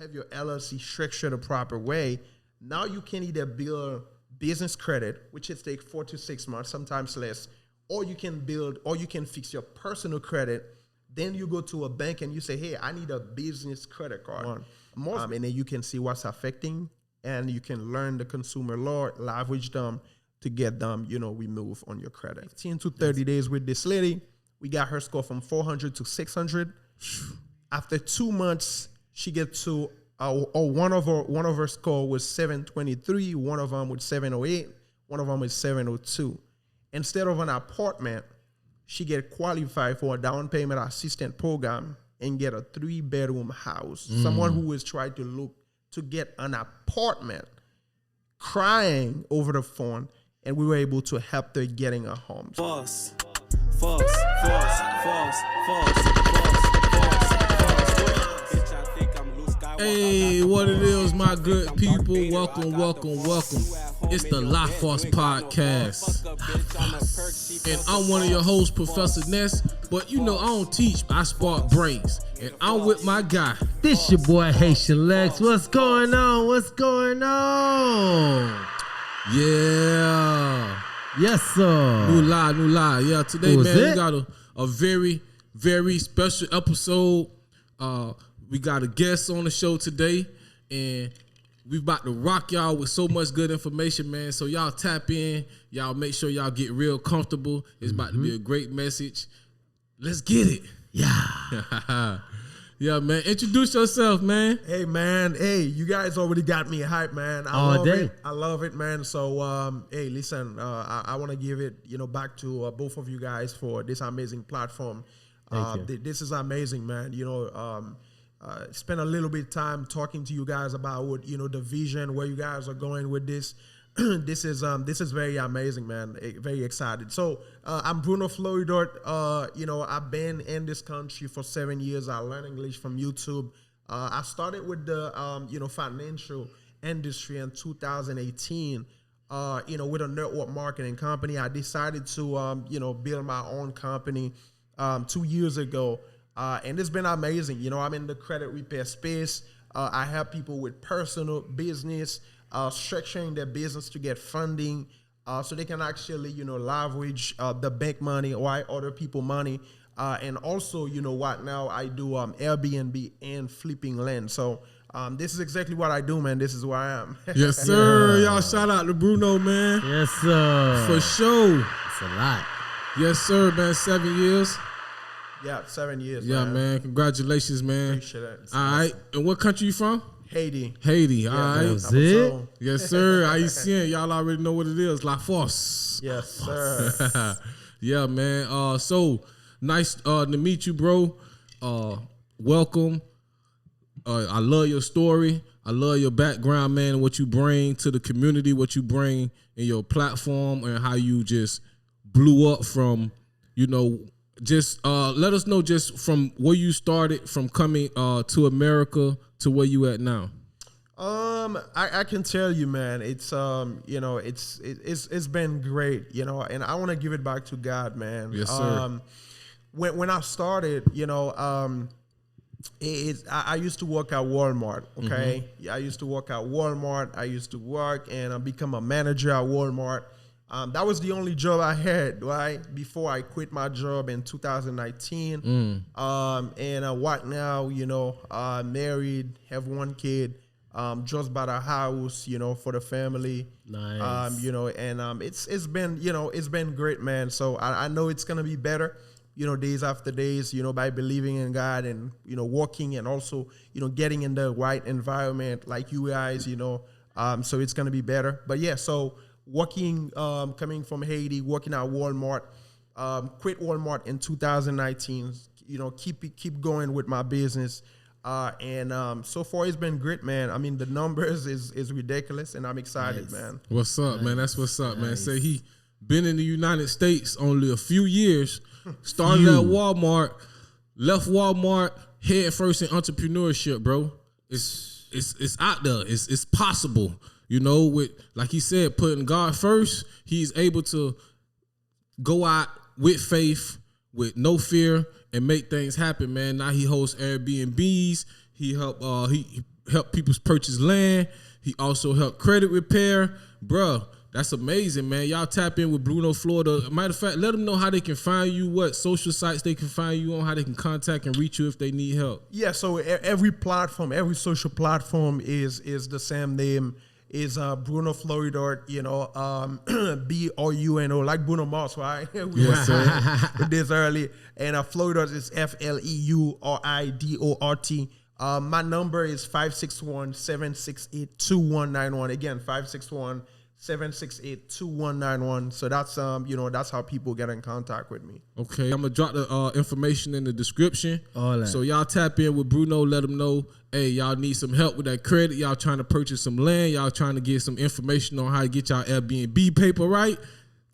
have your LLC structured the proper way, now you can either build business credit, which it takes 4 to 6 months, sometimes less, or you can fix your personal credit. Then you go to a bank and you say, hey, I need a business credit card. And then you can see what's affecting, and you can learn the consumer law, leverage them to get them, removed on your credit. 15 to 30 days with this lady, we got her score from 400 to 600. After 2 months, she gets to one of her score was 723, one of them was 708, one of them was 702. Instead of an apartment, she get qualified for a down payment assistance program and get a 3-bedroom house. Someone who was trying to look to get an apartment, crying over the phone, and we were able to help her getting a home. False. Hey, what it is, my good people? Welcome. It's the La Force Podcast. And I'm one of your hosts, Professor Ness. But I don't teach, I spark brains. And I'm with my guy. This your boy Haitian Lex. What's going on? Yeah. Yes, sir. New lie. Yeah, today, man, we got a very, very special episode. We got a guest on the show today, and we about to rock y'all with so much good information, man. So y'all tap in. Y'all make sure y'all get real comfortable. It's about to be a great message. Let's get it. Yeah. Yeah, man. Introduce yourself, man. Hey, man. Hey, you guys already got me hyped, man. I love it, man. So, hey, listen, I want to give it, back to both of you guys for this amazing platform. This is amazing, man. Spend a little bit of time talking to you guys about what, the vision, where you guys are going with this. This is very amazing, man. Very excited. So I'm Bruno Fleuridort. I've been in this country for 7 years. I learned English from YouTube. I started with the financial industry in 2018. With a network marketing company. I decided to build my own company 2 years ago. And it's been amazing. I'm in the credit repair space. I help people with personal business, structuring their business to get funding, so they can actually, leverage the bank money or other people money. And also, now I do Airbnb and flipping land. So this is exactly what I do, man. This is where I am. Yes, sir. Y'all shout out to Bruno, man. Yes, sir. For sure. It's a lot. Yes, sir, man. 7 years. Yeah, 7 years. Yeah, man. Congratulations, man. Appreciate it. All right. And what country you from? Haiti. All right. That's it? Yes, sir. Haitian. Y'all already know what it is. La Force. Yes, sir. Yeah, man. So nice to meet you, bro. Welcome. I love your story. I love your background, man, and what you bring to the community, what you bring in your platform, and how you just blew up from, just let us know just from where you started from coming to America to where you at now. I can tell you, man, it's it's been great, and I want to give it back to God, man. Yes, sir. When I started, I used to work at Walmart, okay? Mm-hmm. I used to work at Walmart. I used to work and become a manager at Walmart. That was the only job I had, right? Before I quit my job in 2019. And what now, married, have one kid, just bought a house, for the family. Nice. And it's been great, man. So I know it's going to be better, days after days, by believing in God and, working and also, getting in the right environment like you guys, so it's going to be better. But yeah, so working, coming from Haiti, working at Walmart, quit Walmart in 2019, keep going with my business. And so far it's been great, man. I mean, the numbers is ridiculous and I'm excited, man. What's up, man? That's what's up, man. Say he been in the United States only a few years, started at Walmart, left Walmart, head first in entrepreneurship, bro. It's out there. It's possible. With, like he said, putting God first, he's able to go out with faith, with no fear, and make things happen, man. Now he hosts Airbnbs. He help. He help people purchase land. He also helped credit repair. Bruh, that's amazing, man. Y'all tap in with Bruno, Florida. Matter of fact, let them know how they can find you, what social sites they can find you on, how they can contact and reach you if they need help. Yeah, so every platform, every social platform is the same name. Is Bruno Fleuridort, BRUNO, like Bruno Mars, right? We went this early. And Fleuridort is FLEURIDORT. My number is 561-768-2191. Again, 561-768-2191. So that's that's how people get in contact with me. Okay, I'm gonna drop the information in the description. All that. So y'all tap in with Bruno, let them know, hey, y'all need some help with that credit. Y'all trying to purchase some land. Y'all trying to get some information on how to get y'all Airbnb paper right.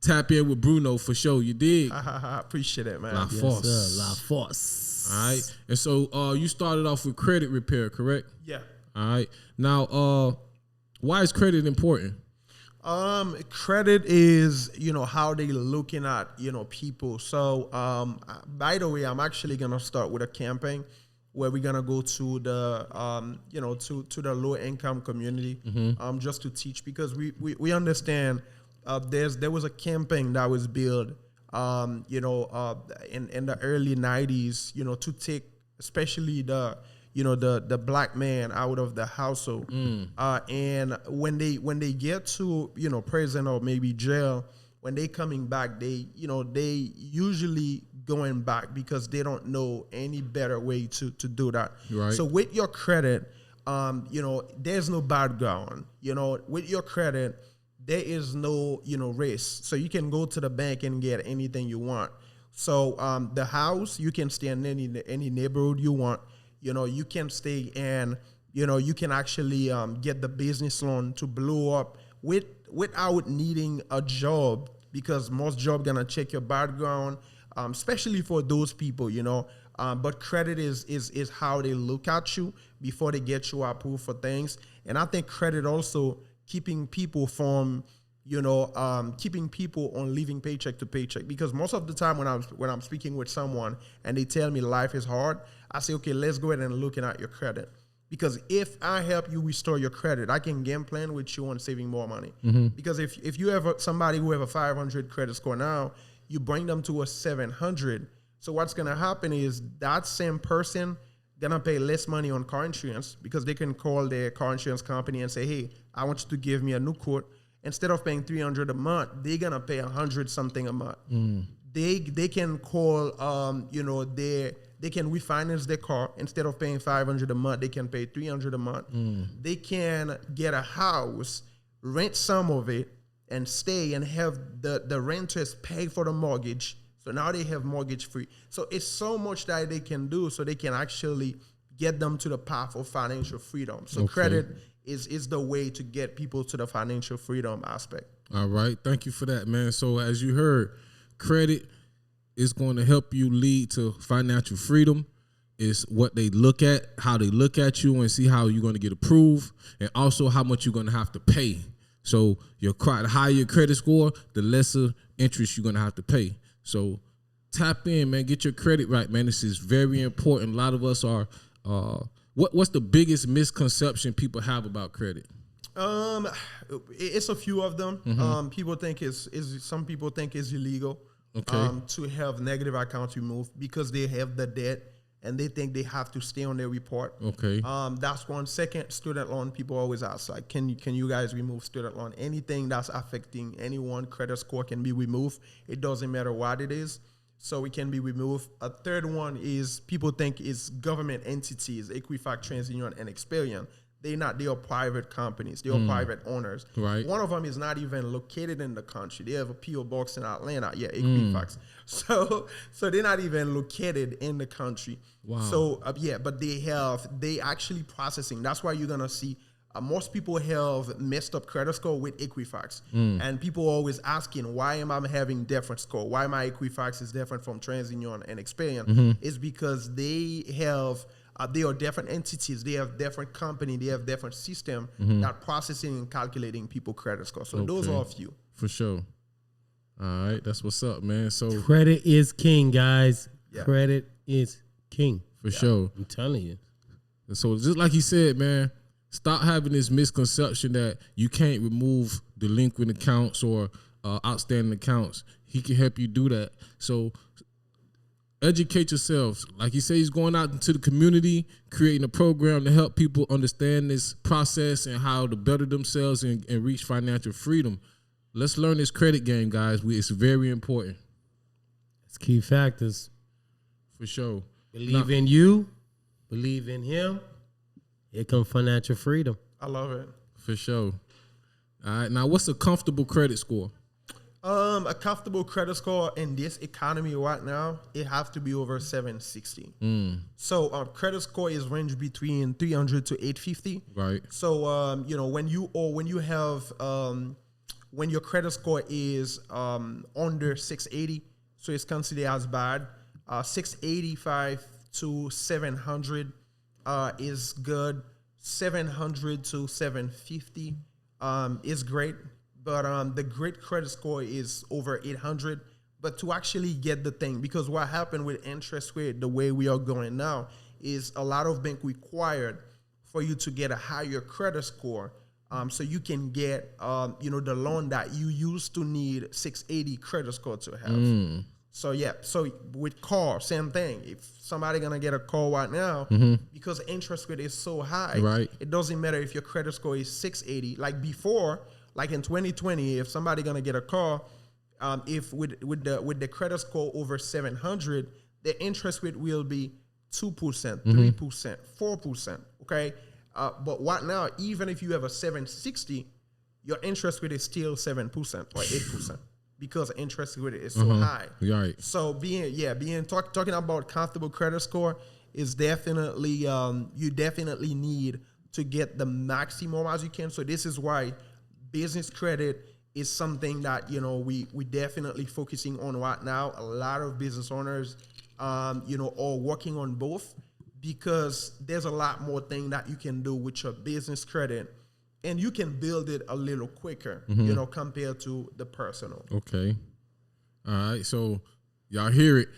Tap in with Bruno for sure. You dig? Appreciate it, man. La force. Yes, sir. La force. All right. And so you started off with credit repair, correct? Yeah. All right. Now, why is credit important? Credit is, how they looking at, people. So, by the way, I'm actually going to start with a campaign where we're going to go to the, to the low income community, just to teach, because we understand, there was a campaign that was built, in the early 90s, to take especially the black man out of the household. And when they get to, prison or maybe jail, when they coming back, they usually going back because they don't know any better way to do that. Right. So with your credit, there's no background. With your credit, there is no, risk. So you can go to the bank and get anything you want. So the house, you can stay in any neighborhood you want. You can stay and, you can actually get the business loan to blow up without needing a job, because most jobs gonna check your background, especially for those people, but credit is how they look at you before they get you approved for things. And I think credit also keeping people from, keeping people on living paycheck to paycheck, because most of the time when I'm speaking with someone and they tell me life is hard, I say, okay, let's go ahead and looking at your credit, because if I help you restore your credit, I can game plan with you on saving more money. Because if you have somebody who have a 500 credit score now, you bring them to a 700. So what's gonna happen is that same person gonna pay less money on car insurance, because they can call their car insurance company and say, hey, I want you to give me a new quote. Instead of paying $300 a month, they're gonna pay $100 something a month. They can call, they can refinance their car. Instead of paying $500 a month, they can pay $300 a month. They can get a house, rent some of it, and stay and have the renters pay for the mortgage. So now they have mortgage free. So it's so much that they can do, so they can actually get them to the path of financial freedom. So credit is the way to get people to the financial freedom aspect. All right. Thank you for that, man. So as you heard, credit is going to help you lead to financial freedom. It's what they look at, how they look at you, and see how you're going to get approved, and also how much you're going to have to pay. So the higher your credit score, the lesser interest you're going to have to pay. So tap in, man. Get your credit right, man. This is very important. A lot of us are what's the biggest misconception people have about credit? It's a few of them. People think some people think it's illegal to have negative accounts removed because they have the debt and they think they have to stay on their report. That's one. Second, student loan. People always ask, like, can you guys remove student loan? Anything that's affecting anyone credit score can be removed. It doesn't matter what it is. So it can be removed. A third one is people think it's government entities, Equifax, TransUnion, and Experian. They are private companies. They are private owners. Right. One of them is not even located in the country. They have a P.O. box in Atlanta. Yeah, Equifax. So they're not even located in the country. Wow. So but they actually processing. That's why you're gonna see most people have messed up credit score with Equifax. And people are always asking, why am I having different score? Why my Equifax is different from TransUnion and Experian? It's because they are different entities. They have different company. They have different system that processing and calculating people credit score. So those are a few. For sure. All right. That's what's up, man. So credit is king, guys. Yeah. Credit is king. For sure. I'm telling you. And so just like you said, man, stop having this misconception that you can't remove delinquent accounts or outstanding accounts. He can help you do that. So educate yourselves. Like he said, he's going out into the community, creating a program to help people understand this process and how to better themselves and reach financial freedom. Let's learn this credit game, guys. It's very important. It's key factors. For sure. Believe in you. Believe in him. Here comes financial freedom. I love it. For sure. All right. Now, what's a comfortable credit score? A comfortable credit score in this economy right now, it has to be over 760. So credit score is range between 300 to 850. Right. So when your credit score is under 680, so it's considered as bad. 685 to 700 is good. 700 to 750 is great. But the great credit score is over 800. But to actually get the thing, because what happened with interest rate, the way we are going now, is a lot of bank required for you to get a higher credit score, so you can get the loan that you used to need 680 credit score to have. So with car, same thing. If somebody gonna get a car right now, because interest rate is so high, right, it doesn't matter if your credit score is 680. Like before. Like in 2020, if somebody gonna get a car, if with the credit score over 700, the interest rate will be 2%, 3%, 4%. Okay, but right now, even if you have a 760, your interest rate is still 7% or 8% because interest rate is so high. Right. So talking about comfortable credit score is definitely you definitely need to get the maximum as you can. So this is why business credit is something that we definitely focusing on right now. A lot of business owners are working on both, because there's a lot more thing that you can do with your business credit, and you can build it a little quicker compared to the personal. Okay. All right, so y'all hear it.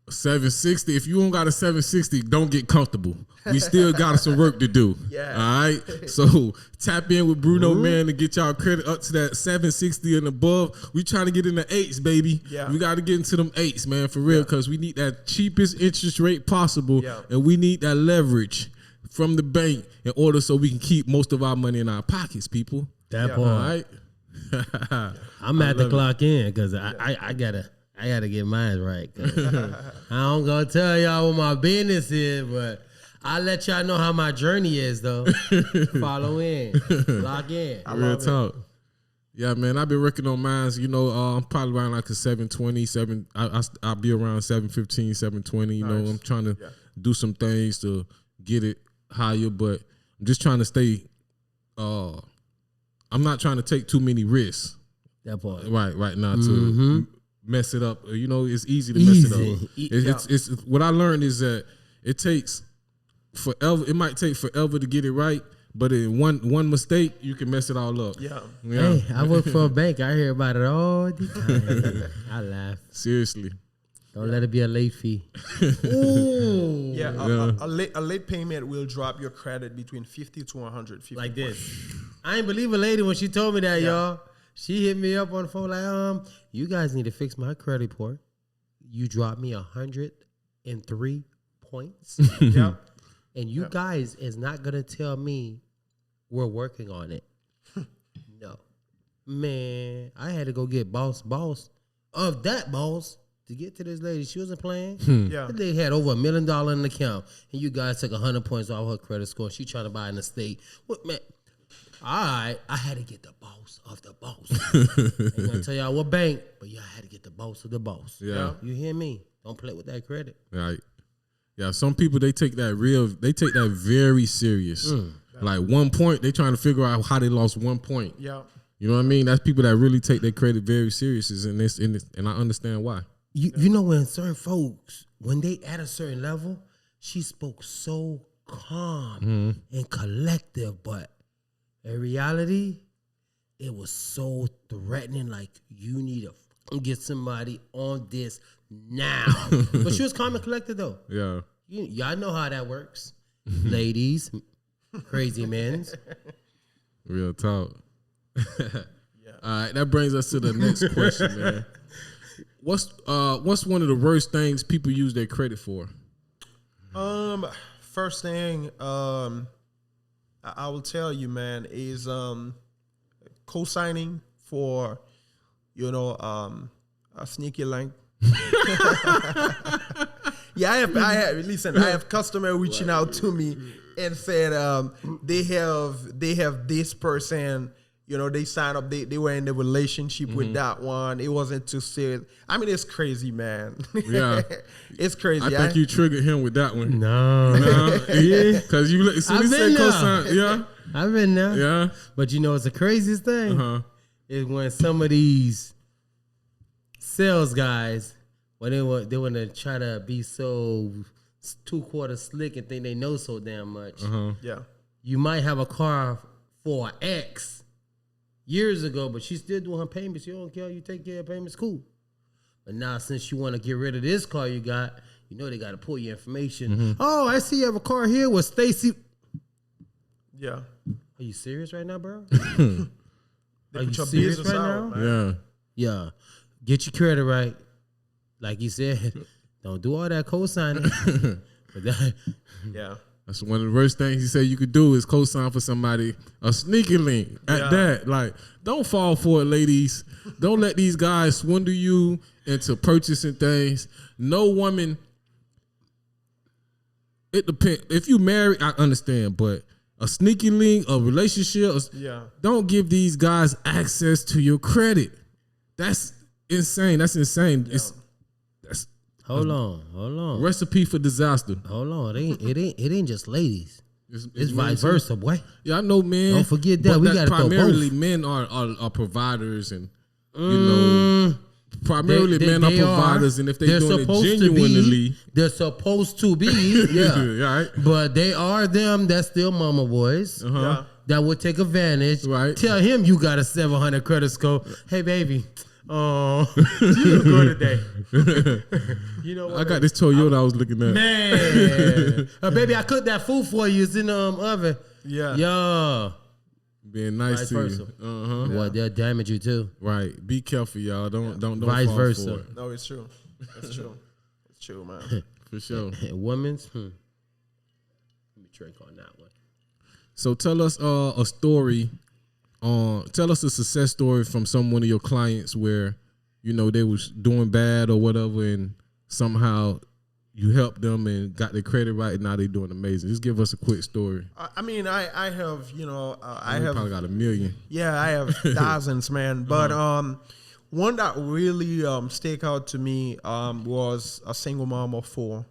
760. If you don't got a 760, don't get comfortable. We still got some work to do. Yeah. All right. So tap in with Bruno, man, to get y'all credit up to that 760 and above. We trying to get in the 8s, baby. Yeah. We got to get into them 8s, man, for real, because we need that cheapest interest rate possible, and we need that leverage from the bank in order so we can keep most of our money in our pockets, people. That All part. right. I'm at the clock in because I gotta get mine right. I'm gonna tell y'all what my business is, but I'll let y'all know how my journey is, though. Follow in, lock in. Real talk. Yeah, man, I've been working on mine. I'm probably around like a 720, I'll be around 715, 720. Nice. I'm trying to do some things to get it higher, but I'm just trying to stay. I'm not trying to take too many risks. That part. Right now to mess it up. It's easy to mess it up. It's what I learned is that it takes forever. It might take forever to get it right, but in one mistake, you can mess it all up. Yeah. Hey, I work for a bank. I hear about it all the time. I laugh. Seriously. Don't let it be a late fee. Ooh. A late payment will drop your credit between 50 to 150. Like this. I ain't believe a lady when she told me that, y'all. She hit me up on the phone like, you guys need to fix my credit report. You dropped me 103 points. Yeah. And you guys is not going to tell me we're working on it. No. Man, I had to go get boss of that boss to get to this lady. She wasn't playing. Yeah. They had over $1 million in the account. And you guys took 100 points off her credit score. She trying to buy an estate. What, man? All right, I had to get the boss of the boss. I ain't gonna tell y'all what bank, but I had to get the boss of the boss. Yeah. You hear me? Don't play with that credit. Right. Yeah, some people, they take that very serious. Like 1 point, they trying to figure out how they lost 1 point. Yeah. You know what I mean? That's people that really take their credit very serious, and I understand why. You know, when certain folks, when they at a certain level, she spoke so calm and collective, but in reality, it was so threatening. Like, you need to get somebody on this now. But she was calm and collected, though. Yeah. Y'all know how that works. Ladies, Crazy men. Real talk. All right, that brings us to the next question, man. What's one of the worst things people use their credit for? First thing, I will tell you, man, is co-signing for, a sneaky link. Yeah, I have customer reaching out to me and said they have this person. They signed up. They were in the relationship with that one. It wasn't too serious. I mean, it's crazy, man. Yeah, it's crazy. I think you triggered him with that one. No, yeah, because you said cosign. Yeah, I've been there. Yeah, but it's the craziest thing is when some of these sales guys, when they want to try to be so 2/4 slick and think they know so damn much. Yeah, you might have a car for an X years ago, but she's still doing her payments. You don't care. You take care of payments, cool. But now, since you want to get rid of this car you got, they got to pull your information. Oh, I see you have a car here with Stacy. Yeah. Are you serious right now, bro? Are you serious right now? Man. Yeah. Get your credit right. Like you said, don't do all that co-signing. Yeah. That's one of the worst things he said you could do is co-sign for somebody, a sneaky link at that. Like, don't fall for it, ladies. Don't let these guys swindle you into purchasing things. No woman, it depends. If you married, I understand, but a sneaky link, a relationship, don't give these guys access to your credit. That's insane. Yeah. Hold on. Recipe for disaster. Hold on. It ain't just ladies. It's vice versa, boy. Yeah, I know, man. Don't forget that. We got to primarily men are providers, and primarily men are providers, and if they're doing it genuinely, they're supposed to be. Yeah, right. But they are them. That's still mama boys. That would take advantage. Right. Tell him you got a 700 credit score. Hey, baby. Oh, you look good today. What? I got this Toyota I was looking at. Man, baby, I cooked that food for you. It's in the oven. Yeah. Being nice vice to versa. you. Well, they'll damage you too. Right. Be careful, y'all. Don't vice fall versa. for it. No, it's true. It's true. It's true, man. For sure. Women's. Let me drink on that one. So tell us a story. Tell us a success story from one of your clients where, they was doing bad or whatever, and somehow you helped them and got their credit right, and now they're doing amazing. Just give us a quick story. I mean, I have, I have probably got 1 million. Yeah, I have thousands, man. But one that really stuck out to me was a single mom of 4.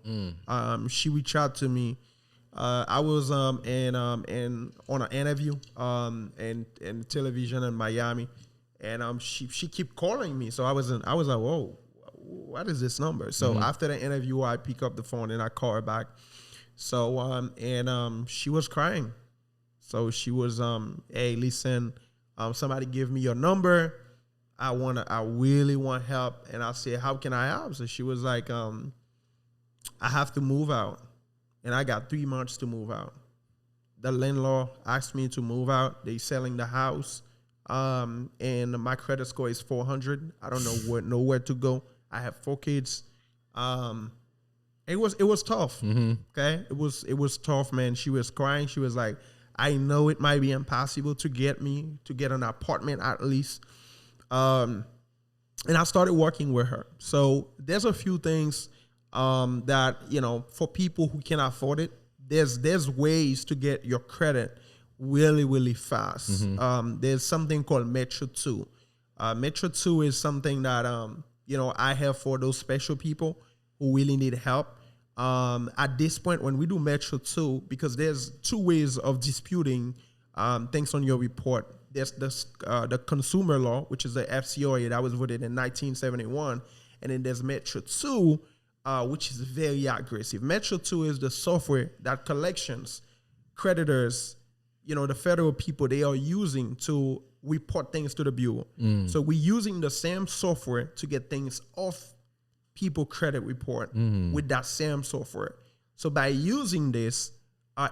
She reached out to me. I was on an interview in television in Miami, and she kept calling me. So I was like, whoa, what is this number? So after the interview, I pick up the phone and I call her back. So she was crying. So she was hey, listen, somebody give me your number. I really want help. And I said, how can I help? So she was like, I have to move out. And I got 3 months to move out. The landlord asked me to move out. They selling the house. And my credit score is 400. I don't know where to go. I have 4 kids. It was tough. Okay. It was tough, man. She was crying. She was like, I know it might be impossible to get an apartment at least. And I started working with her. So there's a few things that, for people who can afford it, there's ways to get your credit really, really fast. There's something called Metro 2. Metro 2 is something that, I have for those special people who really need help. At this point, when we do Metro 2, because there's 2 ways of disputing things on your report. There's the consumer law, which is the FCRA that was voted in 1971. And then there's Metro 2, which is very aggressive. Metro 2 is the software that collections, creditors, the federal people, they are using to report things to the Bureau. So we're using the same software to get things off people credit report with that same software. So by using this,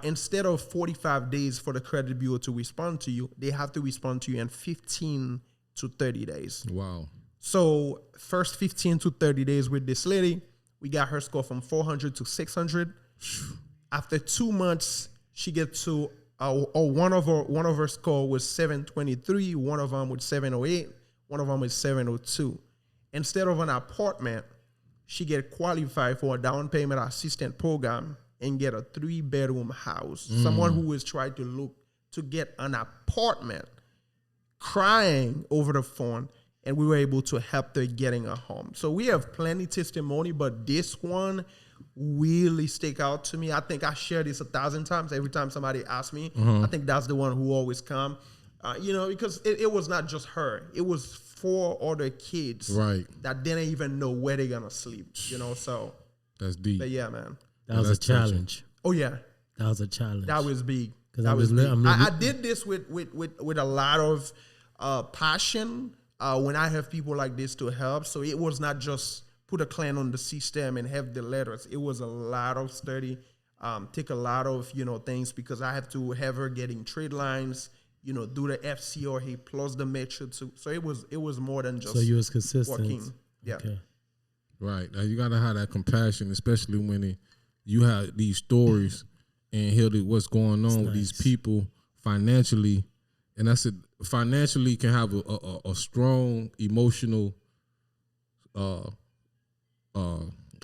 instead of 45 days for the credit bureau to respond to you, they have to respond to you in 15 to 30 days. Wow. So first 15 to 30 days with this lady, we got her score from 400 to 600. After 2 months, she gets to one of her score was 723, one of them was 708, one of them was 702. Instead of an apartment, she get qualified for a down payment assistance program and get a 3-bedroom house. Someone who was trying to look to get an apartment, crying over the phone, and we were able to help her getting a home. So we have plenty testimony, but this one really stick out to me. I think I share this 1,000 times. Every time somebody asks me, I think that's the one who always come. Because it was not just her. It was 4 other kids that didn't even know where they're going to sleep, so. That's deep. But yeah, man. That was a challenge. Touching. Oh, yeah. That was a challenge. That was big. That was big. I did this with a lot of passion when I have people like this to help. So it was not just put a client on the system and have the letters. It was a lot of study, take a lot of, things because I have to have her getting trade lines, do the FCRA plus the metro too. So it was more than just. So you was consistent. Working. Yeah. Okay. Right. Now you gotta have that compassion, especially when you have these stories and hear what's going on with these people financially. And I said financially can have a strong emotional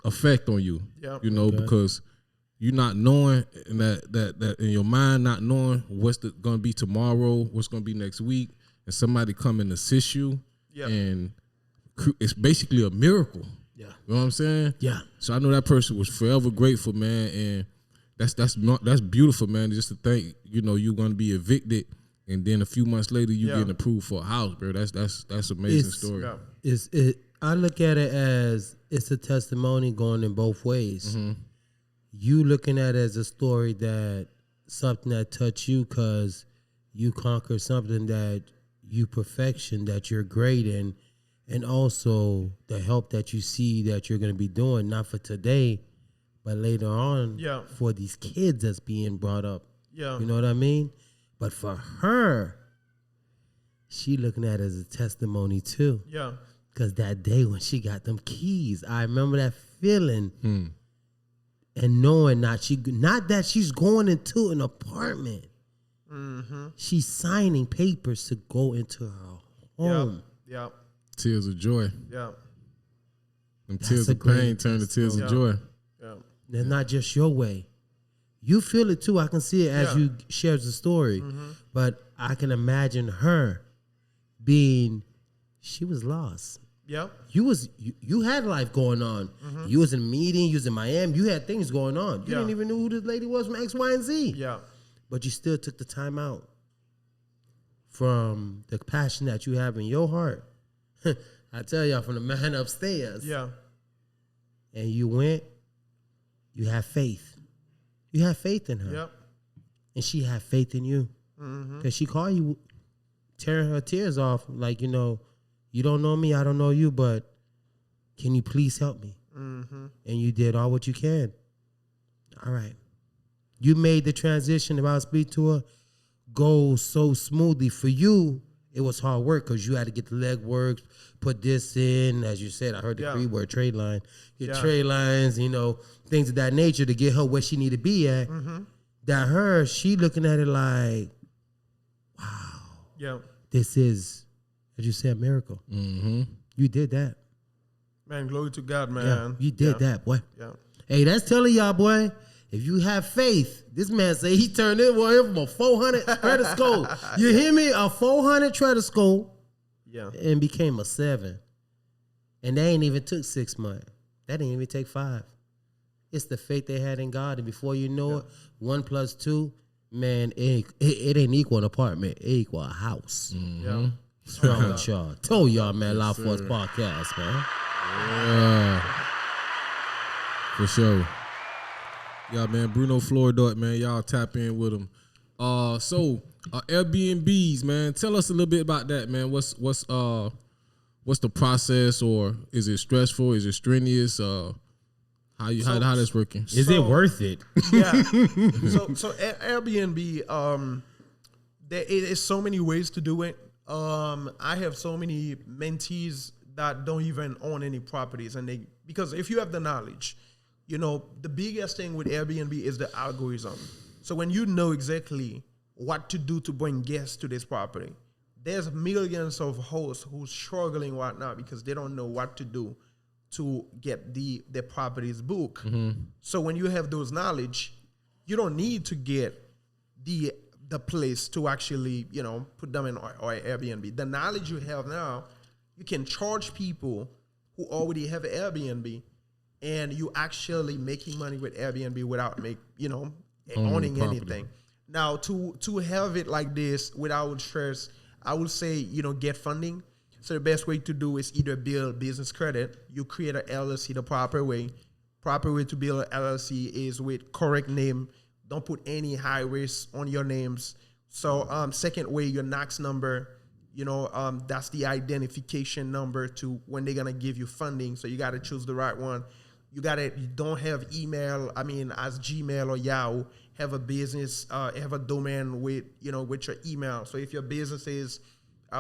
effect on you. Yep. Because you're not knowing that in your mind, not knowing what's gonna be tomorrow, what's gonna be next week, and somebody come and assist you, and it's basically a miracle. Yeah, you know what I'm saying? Yeah. So I know that person was forever grateful, man, and that's beautiful, man. Just to think, you're gonna be evicted, and then a few months later you getting approved for a house, bro. That's amazing story. Yeah. I look at it as it's a testimony going in both ways. You looking at it as a story that something that touched you because you conquered something that you perfection, that you're great in, and also the help that you see that you're going to be doing, not for today, but later on for these kids that's being brought up. Yeah. You know what I mean? But for her, she looking at it as a testimony too. Yeah. Because that day when she got them keys, I remember that feeling and knowing not that she's going into an apartment. She's signing papers to go into her home. Yeah. Tears of joy. Yeah. And tears of pain turn to tears of joy. Yeah. They're not just your way. You feel it too. I can see it as you share the story. But I can imagine her she was lost. Yeah. You had life going on. You was in a meeting, you was in Miami, you had things going on. You didn't even know who this lady was from X, Y, and Z. Yeah. But you still took the time out from the passion that you have in your heart. I tell y'all, from the man upstairs. Yeah. And you went, you have faith. You have faith in her. Yep. And she had faith in you. Because she called you, tearing her tears off, like, you don't know me, I don't know you, but can you please help me? And you did all what you can. All right. You made the transition, if I speak to her, go so smoothly. For you, it was hard work because you had to get the leg work, put this in. As you said, I heard the 3-word trade line. Get trade lines, things of that nature to get her where she need to be at. That she looking at it like, wow. Yeah. This is, as you said, a miracle. You did that. Man, glory to God, man. Yeah, you did that, boy. Yeah. Hey, that's telling y'all, boy, if you have faith, this man say he turned it from a 400 credit score. You hear me? A 400 credit score. Yeah. And became a 7. And they ain't even took 6 months. That didn't even take 5. It's the faith they had in God. And before you know it, 1 + 2, man, it ain't equal an apartment. It equal a house. Yeah. Strong with y'all. Told y'all, man, Live Force Podcast, man. Yeah. For sure. Yeah, man, Bruno Fleuridort, man, y'all tap in with him. So Airbnbs, man, tell us a little bit about that, man. What's the process, or is it stressful? Is it strenuous? How that's working? Is it worth it? Yeah. So Airbnb, there is so many ways to do it. I have so many mentees that don't even own any properties, and because if you have the knowledge, the biggest thing with Airbnb is the algorithm. So when you know exactly what to do to bring guests to this property, there's millions of hosts who's struggling right now because they don't know what to do to get their properties booked. Mm-hmm. So when you have those knowledge, you don't need to get the place to actually, put them in or Airbnb. The knowledge you have now, you can charge people who already have Airbnb, and you actually making money with Airbnb without owning anything. Now, to have it like this without stress, I would say, get funding. So the best way to do is either build business credit. You create an LLC the proper way. Proper way to build an LLC is with correct name. Don't put any high risk on your names. So second way, your NACS number, that's the identification number to when they're going to give you funding. So you got to choose the right one. You don't have email, as Gmail or Yahoo. Have a business, have a domain with your email. So if your business is,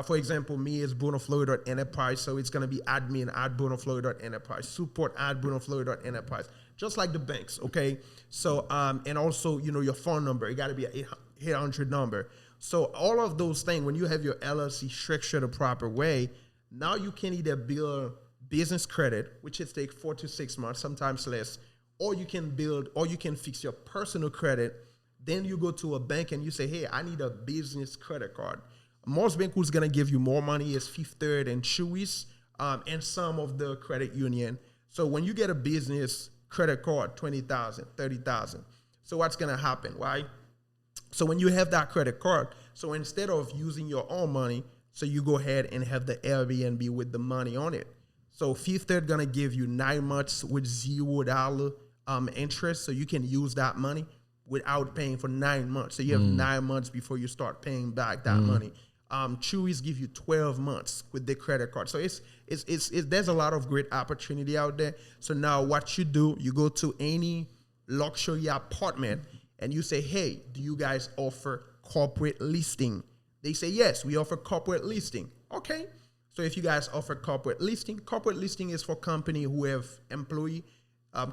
for example, me is Bruno Fleuridort Enterprise, so it's going to be admin at Bruno Fleuridort Enterprise, support at Bruno Fleuridort Enterprise, just like the banks, okay? So, and also, your phone number, it got to be an 800 number. So all of those things, when you have your LLC structured the proper way, now you can either build business credit, which is take 4 to 6 months, sometimes less, or you can fix your personal credit. Then you go to a bank and you say, hey, I need a business credit card. Most bank who's going to give you more money is Fifth Third and Chewy's, and some of the credit union. So when you get a business credit card, $20,000, $30,000. So what's going to happen, right? So when you have that credit card, so instead of using your own money, so you go ahead and have the Airbnb with the money on it. So Fifth Third going to give you 9 months with $0 interest, so you can use that money without paying for 9 months. So you have 9 months before you start paying back that money. Chewy's give you 12 months with the credit card. So it's there's a lot of great opportunity out there. So now what you do, you go to any luxury apartment and you say, hey, do you guys offer corporate listing? They say, yes, we offer corporate listing. Okay. So if you guys offer corporate listing is for company who have employee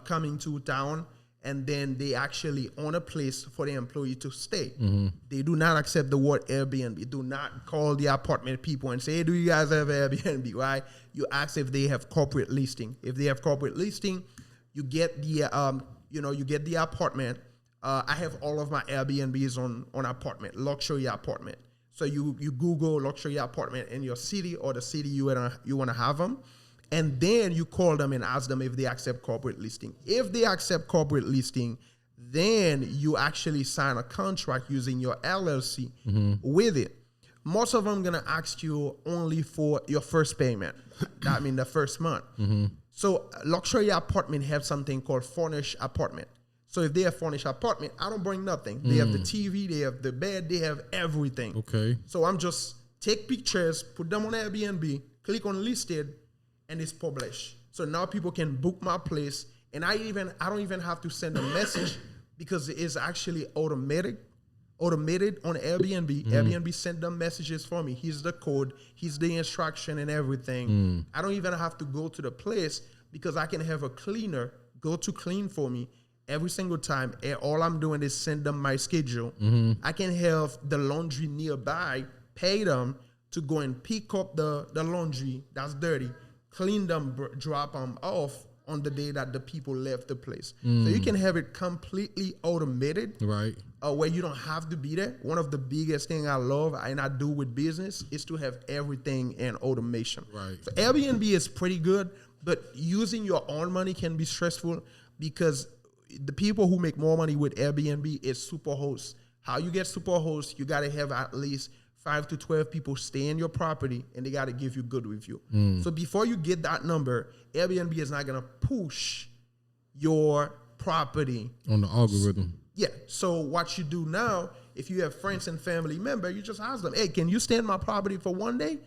coming to town, and then they actually own a place for the employee to stay. Mm-hmm. They do not accept the word Airbnb. Do not call the apartment people and say, hey, do you guys have Airbnb, right? You ask if they have corporate listing. If they have corporate listing, you get the, you get the apartment. I have all of my Airbnbs on apartment, luxury apartment. So you Google luxury apartment in your city or the city you want to have them. And then you call them and ask them if they accept corporate listing. If they accept corporate listing, then you actually sign a contract using your LLC with it. Most of them going to ask you only for your first payment. That means the first month. Mm-hmm. So luxury apartment have something called furnished apartment. So if they have furnished apartment, I don't bring nothing. They have the TV, they have the bed, they have everything. Okay. So I'm just take pictures, put them on Airbnb, click on listed, and it's published. So now people can book my place, and I don't even have to send a message because it is actually automated on Airbnb. Airbnb send them messages for me. Here's the code, here's the instruction and everything. I don't even have to go to the place because I can have a cleaner go to clean for me every single time. And all I'm doing is send them my schedule. I can have the laundry nearby, pay them to go and pick up the laundry that's dirty, clean them, drop them off on the day that the people left the place. So you can have it completely automated, right? Where you don't have to be there. One of the biggest things I love and I do with business is to have everything in automation. Right. So Airbnb is pretty good, but using your own money can be stressful because the people who make more money with Airbnb is superhosts. How you get superhosts, you got to have at least 5 to 12 people stay in your property, and they got to give you good review. So before you get that number, Airbnb is not going to push your property on the algorithm. Yeah. So what you do now, if you have friends and family member, you just ask them, hey, can you stay in my property for one day?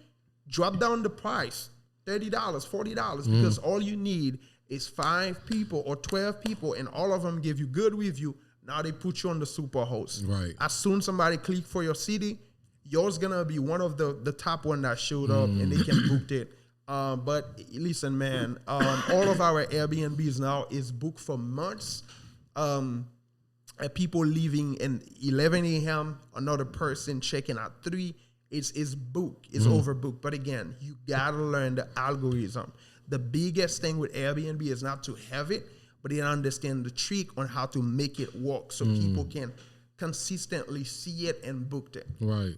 Drop down the price, $30, $40, because all you need It's 5 people or 12 people, and all of them give you good review. Now they put you on the super host. Right. As soon somebody click for your city, yours gonna be one of the top one that showed up, and they can book it. But listen, man, all of our Airbnbs now is booked for months. People leaving in 11 a.m., another person checking at 3. It's booked. It's overbooked. But again, you gotta learn the algorithm. The biggest thing with Airbnb is not to have it, but they understand the trick on how to make it work so people can consistently see it and book it. Right.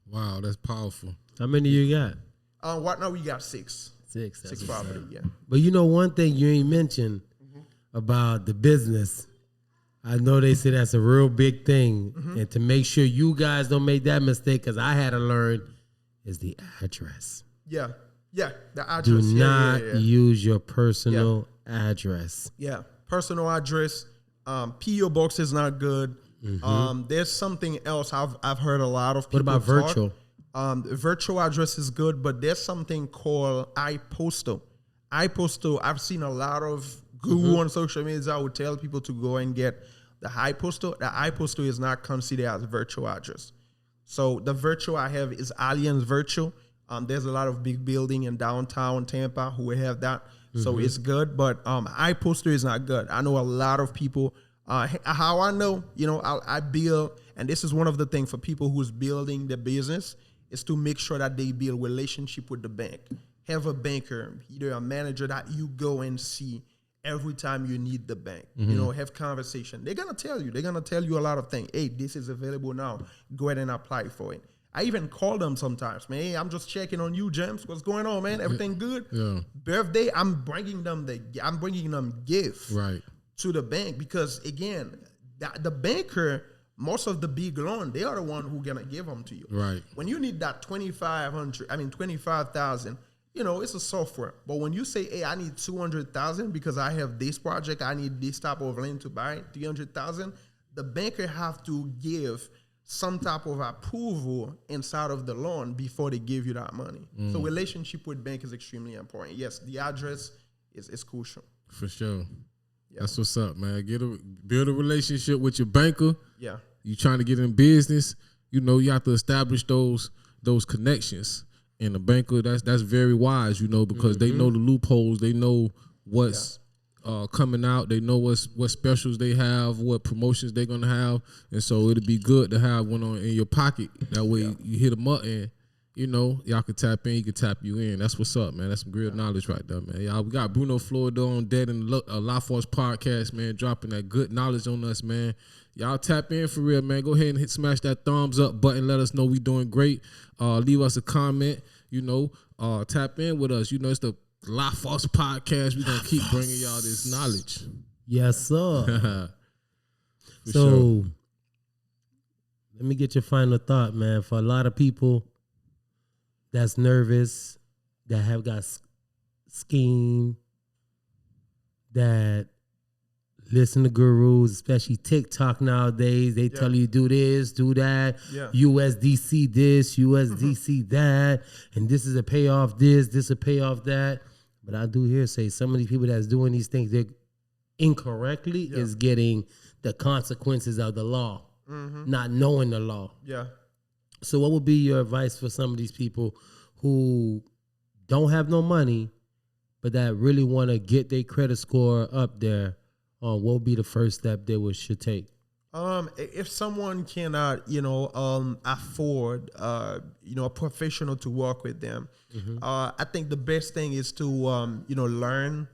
Wow, that's powerful. How many you got? Right now we got 6. 6. 6 property, yeah. But you know one thing you ain't mentioned about the business. I know they say that's a real big thing. And to make sure you guys don't make that mistake, because I had to learn, is the address. Yeah. Yeah, the address. Do not use your personal address. Yeah, personal address. P.O. box is not good. There's something else I've heard a lot of people What about virtual? Virtual address is good, but there's something called iPostal. iPostal, I've seen a lot of guru on social media who tell people to go and get the iPostal. The iPostal is not considered as a virtual address. So the virtual I have is Allianz Virtual. There's a lot of big building in downtown Tampa who have that. So it's good, but iPostal is not good. I know a lot of people, how I know, I build, and this is one of the things for people who's building their business, is to make sure that they build relationship with the bank. Have a banker, either a manager that you go and see every time you need the bank. Have conversation. They're going to tell you a lot of things. Hey, this is available now. Go ahead and apply for it. I even call them sometimes, man. Hey, I'm just checking on you, James. What's going on, man? Everything good? Yeah. Birthday, I'm bringing them gift to the bank, because again, the banker, most of the big loan, they are the one who gonna give them to you. Right. When you need that 25,000, it's a software. But when you say, hey, I need 200,000 because I have this project, I need this type of land to buy 300,000, the banker have to give some type of approval inside of the loan before they give you that money. So relationship with bank is extremely important. Yes, the address is crucial. For sure. Yeah. That's what's up, man. Build a relationship with your banker. Yeah. You trying to get in business, you have to establish those connections. And the banker, that's very wise, because they know the loopholes, they know what's coming out, they know what specials they have, what promotions they're gonna have, and so it'd be good to have one in your pocket. That way you hit them up and y'all can tap in, he can tap you in. That's what's up, man. That's some great knowledge right there, man. Y'all, we got Bruno Fleuridort on Dead and La Force podcast, man, dropping that good knowledge on us, man. Y'all tap in for real, man. Go ahead and smash that thumbs up button. Let us know we doing great. Leave us a comment. Tap in with us. It's the La Force podcast. We're gonna keep bringing y'all this knowledge. Yes, sir. So let me get your final thought, man. For a lot of people that's nervous, that have got scheme, that listen to gurus, especially TikTok nowadays. They tell you do this, do that, USDC this, USDC that, and this is a payoff this a payoff that. But I do hear say some of these people that's doing these things, they're incorrectly is getting the consequences of the law, not knowing the law. Yeah. So what would be your advice for some of these people who don't have no money, but that really want to get their credit score up there? What would be the first step they should take? If someone cannot, afford, a professional to work with them, I think the best thing is to, learn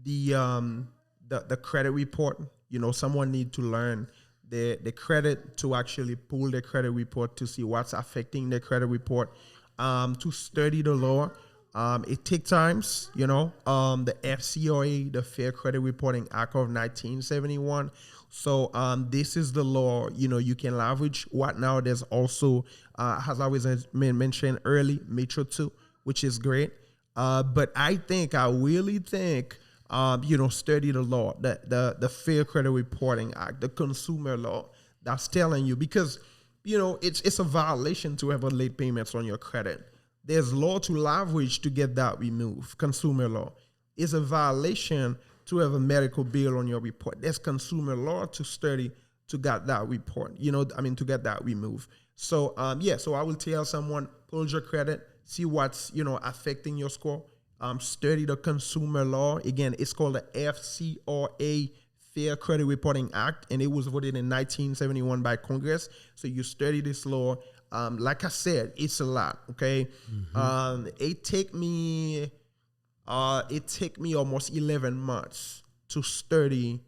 the credit report. Someone need to learn the credit to actually pull the credit report to see what's affecting the credit report, to study the law. It takes times, the FCRA, the Fair Credit Reporting Act of 1971. So this is the law, you can leverage. What now? There's also, as I was mentioned early, Metro 2, which is great. But I really think, study the law, the Fair Credit Reporting Act, the consumer law that's telling you, because, it's a violation to have a late payments on your credit. There's law to leverage to get that removed, consumer law. it's a violation to have a medical bill on your report. There's consumer law to study to get that report, to get that removed. So, so I will tell someone, pull your credit, see what's, affecting your score. Study the consumer law. Again, it's called the FCRA, Fair Credit Reporting Act, and it was voted in 1971 by Congress. So you study this law. Like I said, it's a lot, okay? Mm-hmm. It take me almost 11 months to study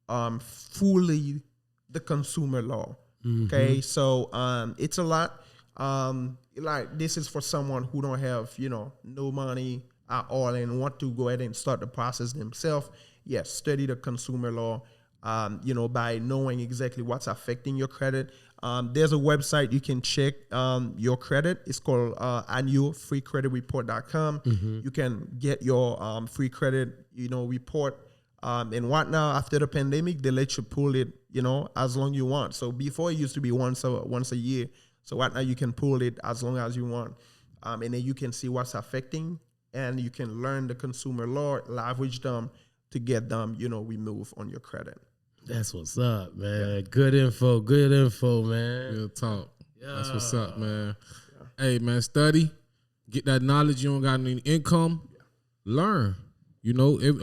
fully the consumer law. Mm-hmm. Okay, so it's a lot. Like this is for someone who don't have, no money at all and want to go ahead and start the process themselves. Yes, study the consumer law, by knowing exactly what's affecting your credit. There's a website you can check your credit. It's called annualfreecreditreport.com. Mm-hmm. You can get your free credit, report. And what now, after the pandemic, they let you pull it, as long you want. So before it used to be once a year. So right now you can pull it as long as you want. And then you can see what's affecting, and you can learn the consumer law, leverage them to get them, removed on your credit. That's what's up, man. Yeah. Good info, man. Real talk. Yeah. That's what's up, man. Yeah. Hey, man, study. Get that knowledge. You don't got any income. Yeah. Learn.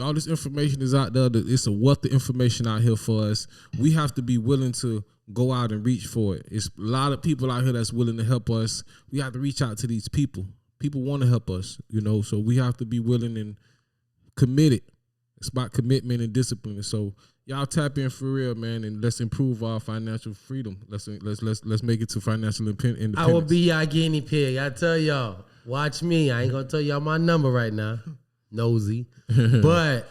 All this information is out there. It's a wealth of information out here for us. We have to be willing to go out and reach for it. It's a lot of people out here that's willing to help us. We have to reach out to these people. People want to help us, so we have to be willing and committed. It's about commitment and discipline. So y'all tap in for real, man, and let's improve our financial freedom. Let's make it to financial independence. I will be y'all guinea pig. I tell y'all, watch me. I ain't gonna tell y'all my number right now, nosy, but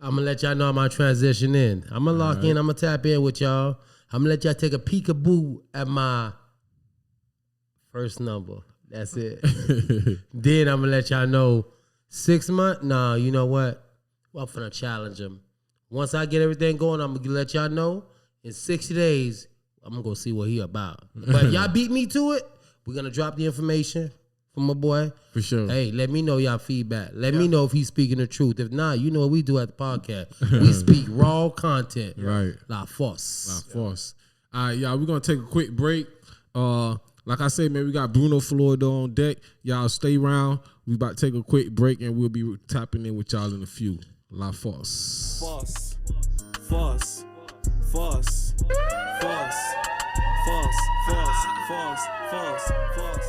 I'm gonna let y'all know my transition in. I'm gonna lock in. I'm gonna tap in with y'all. I'm gonna let y'all take a peekaboo at my first number. That's it. Then I'm gonna let y'all know 6 months. Nah, you know what? Well, I'm finna challenge them. Once I get everything going, I'm gonna let y'all know in 60 days. I'm gonna go see what he about. But if y'all beat me to it, we're gonna drop the information from my boy. For sure. Hey, let me know y'all feedback. Let me know if he's speaking the truth. If not, you know what we do at the podcast. We speak raw content. Right. La force. La force. All right, y'all, we're gonna take a quick break. Like I said, man, we got Bruno Fleuridort on deck. Y'all stay around. We about to take a quick break, and we'll be tapping in with y'all in a few. La force. Force. Force. Force. Force. Force. Force. Force. Force. Force.